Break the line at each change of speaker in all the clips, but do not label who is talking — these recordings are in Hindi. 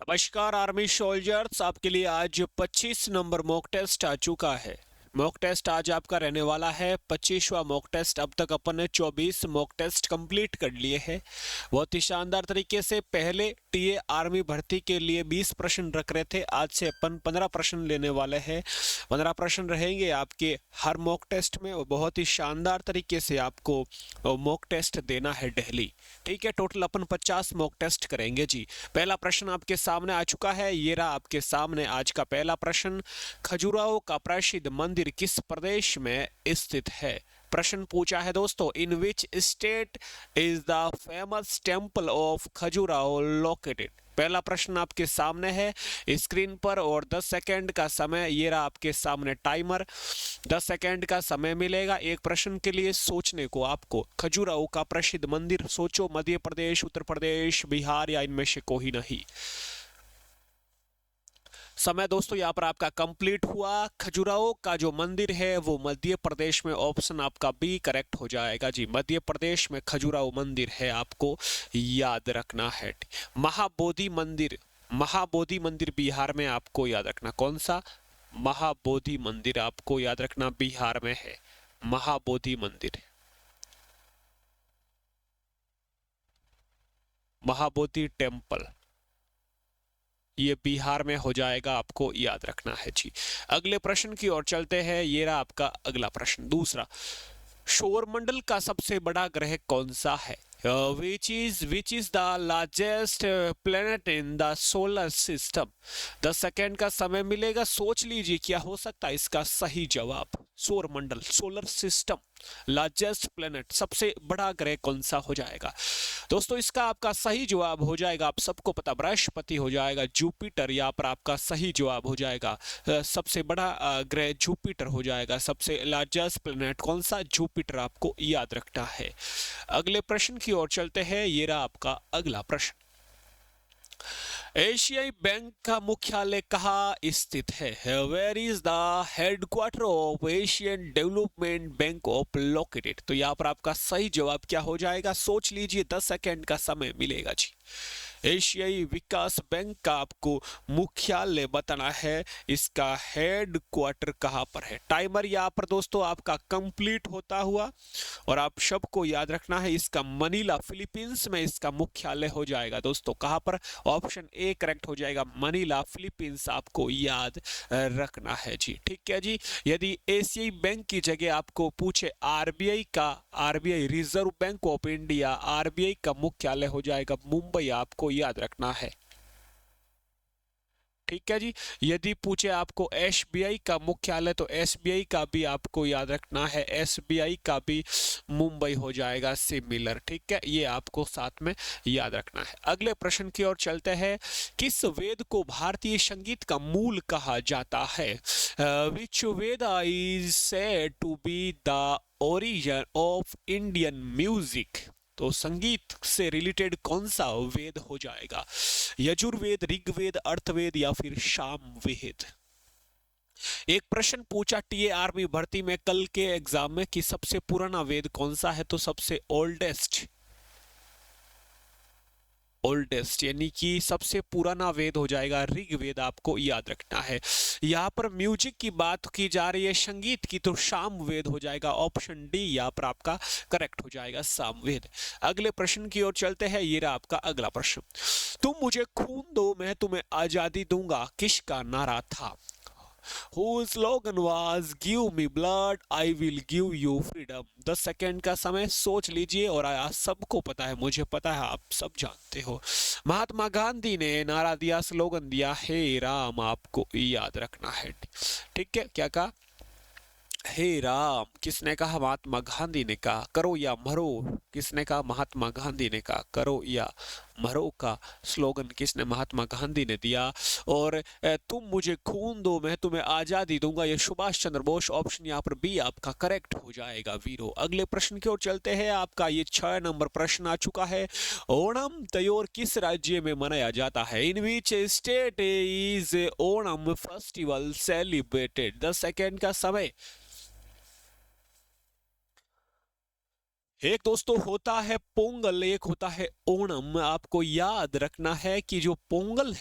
नमस्कार आर्मी सोल्जर्स, आपके लिए आज 25 नंबर मॉक टेस्ट आ चुका है। मॉक टेस्ट आज आपका रहने वाला है 25वां मॉक टेस्ट। अब तक अपन ने 24 मॉक टेस्ट कंप्लीट कर लिए हैं बहुत ही शानदार तरीके से। पहले टीए आर्मी भर्ती के लिए 20 प्रश्न रख रहे थे, आज से अपन 15 प्रश्न लेने वाले हैं। 15 प्रश्न रहेंगे आपके हर मॉक टेस्ट में और बहुत ही शानदार तरीके से आपको मॉक टेस्ट देना है डेली। ठीक है, टोटल अपन 50 मॉक टेस्ट करेंगे जी। पहला प्रश्न आपके सामने आ चुका है, ये रहा आपके सामने आज का पहला प्रश्न। खजुराहो का प्रसिद्ध मंदिर किस प्रदेश में स्थित है? प्रश्न पूछा है दोस्तों, in which state is the famous temple of Khajuraho located? पहला प्रश्न आपके सामने है स्क्रीन पर और 10 सेकंड का समय, ये रहा आपके सामने टाइमर। 10 सेकंड का समय मिलेगा एक प्रश्न के लिए सोचने को आपको। खजुराहो का प्रसिद्ध मंदिर, सोचो मध्य प्रदेश, उत्तर प्रदेश, बिहार या इनमें से कोई नहीं। समय दोस्तों यहाँ पर आपका कंप्लीट हुआ। खजुराहो का जो मंदिर है वो मध्य प्रदेश में, ऑप्शन आपका बी करेक्ट हो जाएगा जी। मध्य प्रदेश में खजुराहो मंदिर है, आपको याद रखना है। महाबोधि मंदिर, महाबोधि मंदिर बिहार में, आपको याद रखना कौन सा? महाबोधि मंदिर आपको याद रखना बिहार में है। महाबोधि मंदिर, महाबोधि टेम्पल, ये बिहार में हो जाएगा, आपको याद रखना है जी। अगले प्रश्न की ओर चलते हैं, ये रहा आपका अगला प्रश्न दूसरा। सौरमंडल का सबसे बड़ा ग्रह कौन सा है? Which is the largest planet in the solar system? 10 second का समय मिलेगा, सोच लीजिए क्या हो सकता है इसका सही जवाब। सौरमंडल, सोलर सिस्टम, लार्जेस्ट प्लेनेट, सबसे बड़ा ग्रह कौन सा हो जाएगा दोस्तों? इसका आपका सही जवाब हो जाएगा, आप सबको पता, बृहस्पति हो जाएगा, जुपिटर यहाँ पर आपका सही जवाब हो जाएगा। सबसे बड़ा ग्रह जुपिटर हो जाएगा। सबसे लार्जेस्ट प्लेनेट कौन सा? जुपिटर, आपको याद रखना है। अगले प्रश्न की ओर चलते हैं, ये रहा आपका अगला प्रश्न। एशियाई बैंक का मुख्यालय कहाँ स्थित है? Where is the headquarter of Asian development bank of located? तो यहाँ पर आपका सही जवाब क्या हो जाएगा? सोच लीजिए, 10 सेकेंड का समय मिलेगा जी। एशियाई विकास बैंक का आपको मुख्यालय बताना है, इसका हेड क्वार्टर कहाँ पर है। टाइमर यहाँ पर दोस्तों आपका कंप्लीट होता हुआ, और आप सबको याद रखना है इसका मनीला, फिलीपींस में इसका मुख्यालय हो जाएगा दोस्तों। कहाँ पर? ऑप्शन ए करेक्ट हो जाएगा, मनीला, फिलीपींस, आपको याद रखना है जी। ठीक है जी। यदि एशियाई बैंक की जगह आपको पूछे आरबीआई का, RBI reserve bank of India, RBI का मुख्यालय हो जाएगा मुंबई, आपको याद रखना है। ठीक है जी। यदि पूछे आपको एसबीआई का मुख्यालय, तो एसबीआई का भी आपको याद रखना है, एसबीआई का भी मुंबई हो जाएगा, सिमिलर। ठीक है, ये आपको साथ में याद रखना है। अगले प्रश्न की ओर चलते हैं। किस वेद को भारतीय संगीत का मूल कहा जाता है? Which Veda is said to be the origin of Indian music? तो संगीत से रिलेटेड कौन सा वेद हो जाएगा? यजुर्वेद, ऋग्वेद, अर्थवेद या फिर सामवेद? एक प्रश्न पूछा टीए आर्मी भर्ती में कल के एग्जाम में कि सबसे पुराना वेद कौन सा है? तो सबसे ओल्डेस्ट, ओल्डेस्ट यानी कि सबसे पुराना वेद हो जाएगा ऋग्वेद, आपको याद रखना है। यहाँ पर म्यूजिक की बात की जा रही है, संगीत की, तो सामवेद हो जाएगा, ऑप्शन डी यहाँ पर आपका करेक्ट हो जाएगा, सामवेद। अगले प्रश्न की ओर चलते हैं, ये रहा आपका अगला प्रश्न। तुम मुझे खून दो मैं तुम्हें आजादी दूंगा किसका नारा था? whose slogan was give me blood I will give you freedom? 10 second का समय, सोच लीजिए, और आज सबको पता है, मुझे पता है, आप सब जानते हो। महात्मा गांधी ने नारा दिया, स्लोगन दिया, हे राम, आपको याद रखना है। ठीक है, क्या कहा? हे राम किसने कहा? महात्मा गांधी ने कहा। करो या मरो किसने कहा? महात्मा गांधी ने कहा। करो या मरो का स्लोगन किसने? महात्मा गांधी ने दिया। और तुम मुझे खून दो मैं तुम्हें आजादी दूंगा, ये सुभाष चंद्र बोस, ऑप्शन यहाँ पर बी आपका करेक्ट हो जाएगा वीरो। अगले प्रश्न की ओर चलते हैं, आपका ये 6 नंबर प्रश्न आ चुका है। ओणम त्योहार किस राज्य में मनाया जाता है? In which state is Onam festival celebrated? 10 second का समय। एक दोस्तों होता है पोंगल, एक होता है ओणम। आपको याद रखना है कि जो पोंगल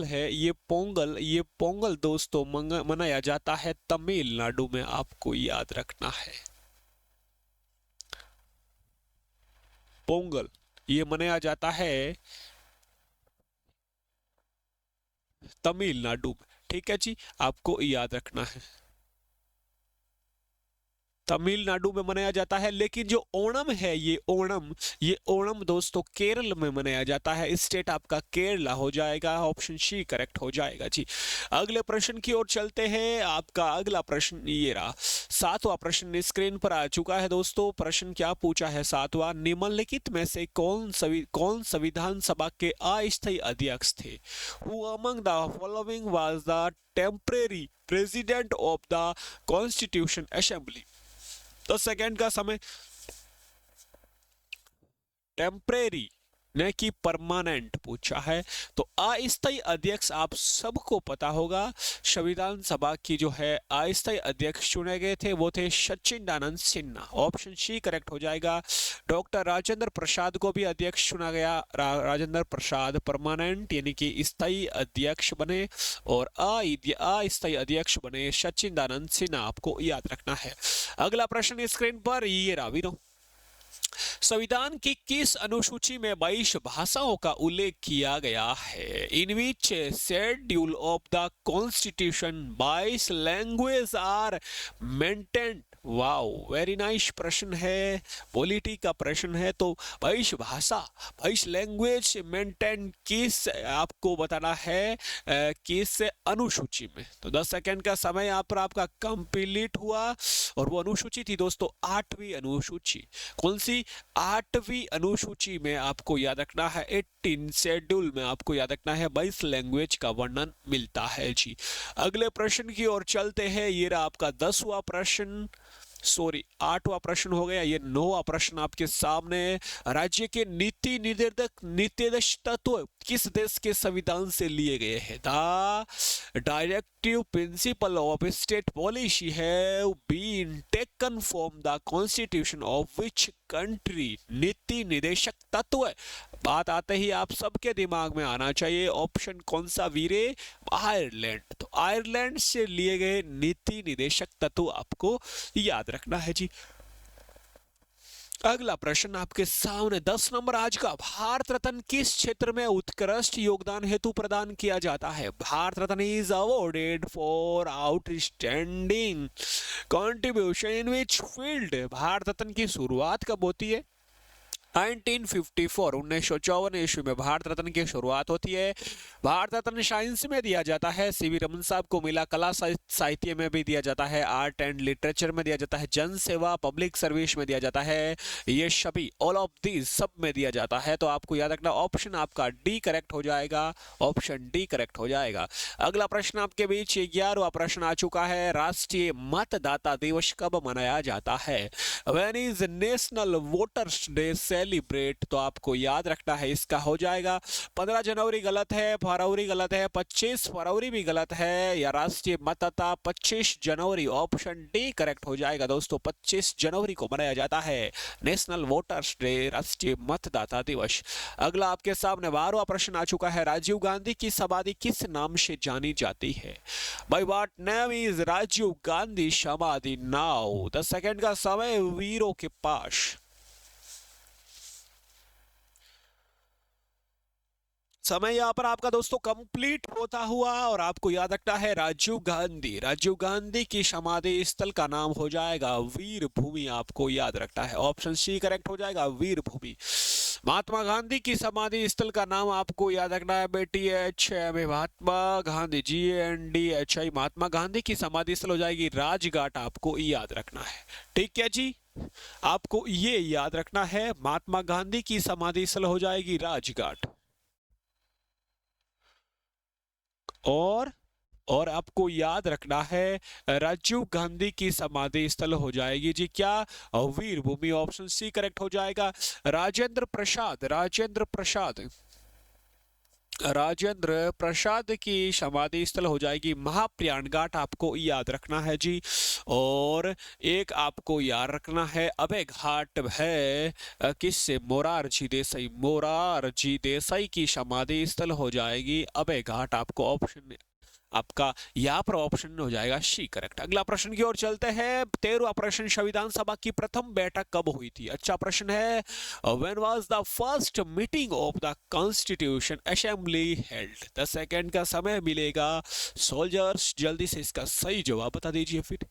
है, ये पोंगल दोस्तों मनाया जाता है तमिलनाडु में, आपको याद रखना है। पोंगल ये मनाया जाता है तमिलनाडु में, ठीक है जी, आपको याद रखना है। तमिलनाडु में मनाया जाता है। लेकिन जो ओणम है, ये ओणम दोस्तों केरल में मनाया जाता है। स्टेट आपका केरला हो जाएगा, ऑप्शन सी करेक्ट हो जाएगा जी। अगले प्रश्न की ओर चलते हैं। आपका अगला प्रश्न ये रहा, सातवां प्रश्न स्क्रीन पर आ चुका है दोस्तों। प्रश्न क्या पूछा है? सातवां, निम्नलिखित में से कौन संविधान सभा के अस्थायी अध्यक्ष थे? Who among the following was the temporary president of the constitution assembly? 10 second का समय। टेम्परेरी ने कि परमानेंट पूछा है, तो अस्थायी अध्यक्ष आप सबको पता होगा। संविधान सभा की जो है अस्थायी अध्यक्ष चुने गए थे वो थे सच्चिदानंद सिन्हा, ऑप्शन सी करेक्ट हो जाएगा। डॉक्टर राजेंद्र प्रसाद को भी अध्यक्ष चुना गया। राजेंद्र प्रसाद परमानेंट यानी कि स्थायी अध्यक्ष बने, और अस्थायी अध्यक्ष बने सच्चिदानंद सिन्हा, आपको याद रखना है। अगला प्रश्न स्क्रीन पर ये रहा वीरों, संविधान की किस अनुसूची में 22 भाषाओं का उल्लेख किया गया है? In which schedule of the constitution 22 language are maintained? Wow, very nice प्रश्न है, पॉलिटी का प्रश्न है। तो 22 लैंग्वेज मेंटेन किस, आपको बताना है किस अनुसूची में। तो 10 सेकेंड का समय यहाँ पर आपका कंप्लीट हुआ, और वो अनुसूची थी दोस्तों 8वीं अनुसूची। कौन सी? 8वीं अनुसूची में आपको याद रखना है, 18 शेड्यूल में आपको याद रखना है 22 लैंग्वेज का वर्णन मिलता है जी। अगले प्रश्न की ओर चलते हैं। ये रहा आपका 10वां प्रश्न, सॉरी 8वां प्रश्न हो गया, ये 9वां प्रश्न आपके सामने। राज्य के नीति निर्देश तत्व किस देश के संविधान से लिए गए हैं? The directive principle of state policy have been taken from the constitution of which country? नीति निर्देशक तत्व बात आते ही आप सबके दिमाग में आना चाहिए ऑप्शन कौन सा वीरे? आयरलैंड। तो आयरलैंड से लिए गए नीति निर्देशक तत्व आपको याद रखना है जी। अगला प्रश्न आपके सामने 10 नंबर आज का, भारत रत्न किस क्षेत्र में उत्कृष्ट योगदान हेतु प्रदान किया जाता है? Bharat Ratna is awarded for outstanding contribution in which field? Bharat Ratna की शुरुआत कब होती है? 1954 1954 ईस्वी में भारत रत्न की शुरुआत होती है। भारत रत्न साइंस में दिया जाता है, सीवी रमन साहब को मिला। कला साहित्य में भी दिया जाता है, आर्ट एंड लिटरेचर में दिया जाता है, जन सेवा पब्लिक सर्विस में दिया जाता है। ये सभी ऑल ऑफ दीज सब में दिया जाता है। तो आपको याद रखना ऑप्शन आपका डी करेक्ट हो जाएगा, ऑप्शन डी करेक्ट हो जाएगा। अगला प्रश्न आपके बीच 11वां प्रश्न आ चुका है। राष्ट्रीय मतदाता दिवस कब मनाया जाता है? When is national voters day celebrate? तो आपको याद रखना है इसका हो जाएगा 15 जनवरी गलत है, फरवरी गलत है, 25 फरवरी भी गलत है, या राष्ट्रीय मतदाता 25 जनवरी, ऑप्शन डी करेक्ट हो जाएगा दोस्तों। 25 जनवरी को मनाया जाता है नेशनल वोटर्स डे, राष्ट्रीय मतदाता दिवस। अगला आपके सामने 12वां प्रश्न आ चुका है। राजीव गांधी की समाधि किस नाम से जानी जाती है? By what name is Rajiv Gandhi samadhi now? 10 second का समय वीरों के पास। समय यहाँ पर आपका दोस्तों कंप्लीट होता हुआ, और आपको याद रखना है राजीव गांधी की समाधि स्थल का नाम हो जाएगा वीर भूमि, आपको याद रखना है, ऑप्शन सी करेक्ट हो जाएगा वीर भूमि। महात्मा गांधी की समाधि स्थल का नाम आपको याद रखना है बेटी एच में महात्मा गांधी, GNDHI, महात्मा गांधी की समाधि स्थल हो जाएगी राजघाट, आपको याद रखना है। ठीक है जी, आपको ये याद रखना है महात्मा गांधी की समाधि स्थल हो जाएगी राजघाट। और आपको याद रखना है राजीव गांधी की समाधि स्थल हो जाएगी जी क्या? वीर भूमि, ऑप्शन सी करेक्ट हो जाएगा। राजेंद्र प्रसाद राजेंद्र प्रसाद की समाधि स्थल हो जाएगी महाप्रयाण घाट, आपको याद रखना है जी। और एक आपको याद रखना है अभय घाट है किससे, मोरारजी देसाई की समाधि स्थल हो जाएगी अभय घाट, आपको ऑप्शन आपका यहाँ पर ऑप्शन हो जाएगा सी करेक्ट। अगला प्रश्न की ओर चलते हैं। 13वां प्रश्न, संविधान सभा की प्रथम बैठक कब हुई थी? अच्छा प्रश्न है। When was the first meeting of the constitution assembly held? 10 second का समय मिलेगा सोल्जर्स, जल्दी से इसका सही जवाब बता दीजिए फिर।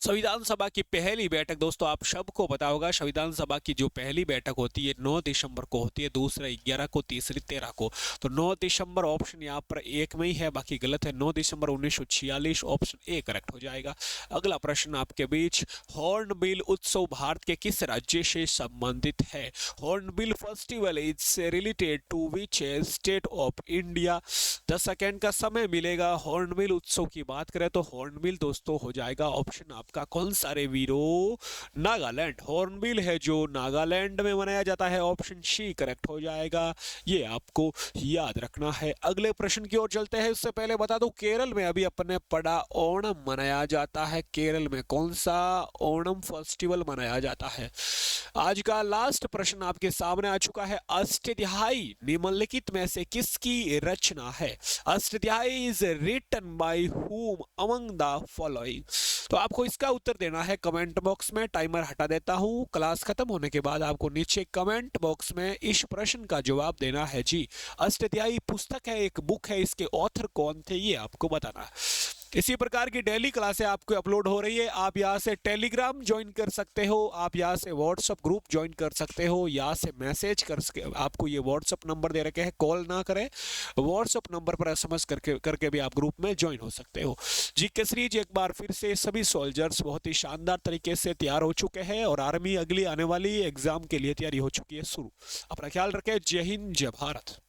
संविधान सभा की पहली बैठक दोस्तों आप सबको पता होगा, संविधान सभा की जो पहली बैठक होती है 9 दिसंबर को होती है, दूसरा 11 को, तीसरी 13 को। तो 9 दिसंबर ऑप्शन यहाँ पर एक में ही है, बाकी गलत है। 9 दिसंबर 1946 ऑप्शन ए करेक्ट हो जाएगा। अगला प्रश्न आपके बीच, हॉर्नबिल उत्सव भारत के किस राज्य से संबंधित है? Hornbill festival is related to which state of India? 10 second का समय मिलेगा। हॉर्नबिल उत्सव की बात करें तो हॉर्नबिल दोस्तों हो जाएगा ऑप्शन आपका कौन सा रे वीरो, नागालैंड। हॉर्नबिल है जो नागालैंड में मनाया जाता है, ऑप्शन सी करेक्ट हो जाएगा। ये आपको याद रखना है। अगले प्रश्न की ओर चलते हैं, उससे पहले बता दूं केरल में अभी अपने पड़ा ओणम मनाया जाता है। केरल में कौन सा ओणम फेस्टिवल मनाया जाता है? आज का लास्ट प्रश्न आपके सामने आ चुका है। अष्टध्यायी निम्नलिखित में से किसकी रचना है? Ashtadhyayi is written by whom among the following? तो आपको इसका उत्तर देना है कमेंट बॉक्स में। टाइमर हटा देता हूं। क्लास खत्म होने के बाद आपको नीचे कमेंट बॉक्स में इस प्रश्न का जवाब देना है जी। अष्टध्यायी पुस्तक है, एक बुक है, इसके ऑथर कौन थे ये आपको बताना है। इसी प्रकार की डेली क्लासें आपको अपलोड हो रही है। आप यहाँ से टेलीग्राम ज्वाइन कर सकते हो, आप यहाँ से व्हाट्सअप ग्रुप ज्वाइन कर सकते हो, यहाँ से मैसेज कर सके। आपको ये व्हाट्सअप नंबर दे रखे हैं, कॉल ना करें, व्हाट्सअप नंबर पर एसएमएस करके भी आप ग्रुप में ज्वाइन हो सकते हो। जी के सीरीज एक बार फिर से सभी सोल्जर्स बहुत ही शानदार तरीके से तैयार हो चुके हैं और आर्मी अगली आने वाली एग्जाम के लिए तैयारी हो चुकी है शुरू। अपना ख्याल रखें। जय हिंद, जय भारत।